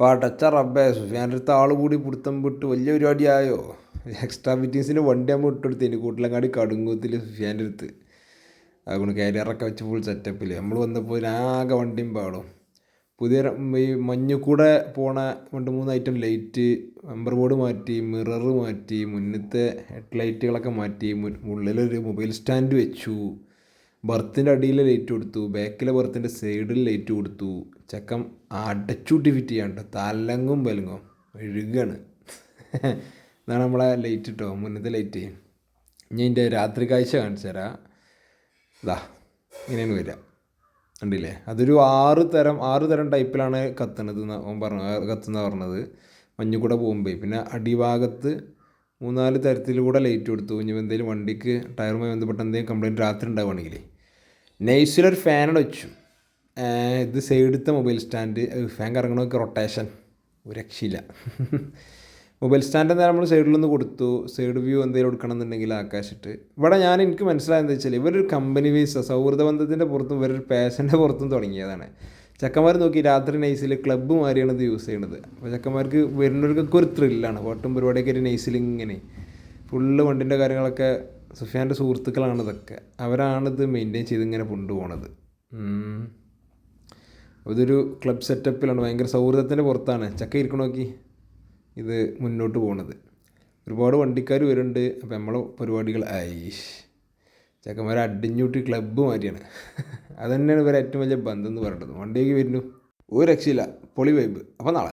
പടച്ച റബ്ബേ സുഫിയാൻ്റെ അടുത്ത് ആൾ കൂടി പിടുത്തം വിട്ട് വലിയ പരിപാടിയായോ. എക്സ്ട്രാ ഫിറ്റിങ്സിന് വണ്ടി ആകുമ്പോൾ ഇട്ടെടുത്തേന് കൂട്ടിലങ്ങാടി കടുങ്ങൂത്തിൽ സുഫിയാൻ്റെ അടുത്ത് അതുകൊണ്ട് കാരിയറൊക്കെ വെച്ച് ഫുൾ സെറ്റപ്പിൽ നമ്മൾ വന്നപ്പോൾ ആകെ വണ്ടിയും പാടും. പുതിയ ഈ മഞ്ഞ് കൂടെ പോണ 2-3 ഐറ്റം ലൈറ്റ്, നമ്പർ ബോർഡ് മാറ്റി, മിറർ മാറ്റി, മുന്നത്തെ ഹെഡ് ലൈറ്റുകളൊക്കെ മാറ്റി, ഉള്ളിലൊരു മൊബൈൽ സ്റ്റാൻഡ് വെച്ചു, ബർത്തിൻ്റെ അടിയിൽ ലൈറ്റ് കൊടുത്തു, ബാക്കിലെ ബർത്തിൻ്റെ സൈഡിൽ ലൈറ്റ് കൊടുത്തു. ചക്കം അടച്ചൂട്ടി ഫിറ്റ് ചെയ്യാണ്ട് തലങ്ങും പലങ്ങും ഒഴുകാണ്. ഇതാണ് നമ്മളെ ലൈറ്റ് കേട്ടോ, മുന്നത്തെ ലൈറ്റ്. ഇനി അതിൻ്റെ രാത്രി കാഴ്ച കാണിച്ചു തരാം. ഇതാ ഇങ്ങനെയാണ് വരിക, കണ്ടില്ലേ? അതൊരു 6 തരം ടൈപ്പിലാണ് കത്തുന്നത് കത്തുന്ന പറഞ്ഞത് മഞ്ഞ് കൂടെ പോകുമ്പോൾ. പിന്നെ അടിഭാഗത്ത് 3-4 തരത്തിലൂടെ ലൈറ്റ് കൊടുത്തു. ഇനി എന്തെങ്കിലും വണ്ടിക്ക് ടയറുമായി ബന്ധപ്പെട്ട എന്തെങ്കിലും കംപ്ലയിൻറ്റ് രാത്രി ഉണ്ടാവുകയാണെങ്കിൽ നൈസിലൊരു ഫാനോട് വെച്ചു. ഇത് സൈഡത്തെ മൊബൈൽ സ്റ്റാൻഡ്, ഫാൻ കറങ്ങണമൊക്കെ റൊട്ടേഷൻ ഒരു രക്ഷയില്ല. മൊബൈൽ സ്റ്റാൻഡ് എന്തായാലും നമ്മൾ സൈഡിലൊന്ന് കൊടുത്തു. സൈഡ് വ്യൂ എന്തെങ്കിലും കൊടുക്കണം എന്നുണ്ടെങ്കിൽ ആകാശിട്ട് ഇവിടെ എനിക്ക് മനസ്സിലായെന്ന് വെച്ചാൽ ഇവരൊരു കമ്പനി ബേസ് സൗഹൃദ ബന്ധത്തിൻ്റെ പുറത്തും ഇവരൊരു പാഷൻ്റെ പുറത്തും തുടങ്ങിയതാണ്. ചെക്കന്മാർ നോക്കി രാത്രി നൈസിൽ ക്ലബ്ബ് മാറിയാണ് ഇത് യൂസ് ചെയ്യണത്. അപ്പോൾ ചെക്കന്മാർക്ക് വരുന്നവർക്കൊക്കെ ഒരു ത്രില്ലാണ്. പാട്ടും പരിപാടിയൊക്കെ ഒരു നൈസിൽ ഇങ്ങനെ ഫുള്ള് വണ്ടിൻ്റെ കാര്യങ്ങളൊക്കെ സുഫിയാൻ്റെ സുഹൃത്തുക്കളാണ് ഇതൊക്കെ. അവരാണിത് മെയിൻറ്റെയിൻ ചെയ്ത് ഇങ്ങനെ കൊണ്ടുപോകണത്. ഇതൊരു ക്ലബ് സെറ്റപ്പിലാണ്, ഭയങ്കര സൗഹൃദത്തിൻ്റെ പുറത്താണ് ചക്ക ഇരിക്കണ നോക്കി ഇത് മുന്നോട്ട് പോകുന്നത്. ഒരുപാട് വണ്ടിക്കാർ വരുന്നുണ്ട്. അപ്പോൾ നമ്മളെ പരിപാടികൾ ചെക്കന്മാരെ അടിഞ്ഞൂട്ടി ക്ലബ്ബ് മാറ്റിയാണ്. അത് തന്നെയാണ് ഇവരെ ഏറ്റവും വലിയ ബന്ധം എന്ന് പറയുന്നത്. വണ്ടിയൊക്കെ വരുന്നു ഒരു രക്ഷയില്ല, പൊളി വൈബ്. അപ്പോൾ നാളെ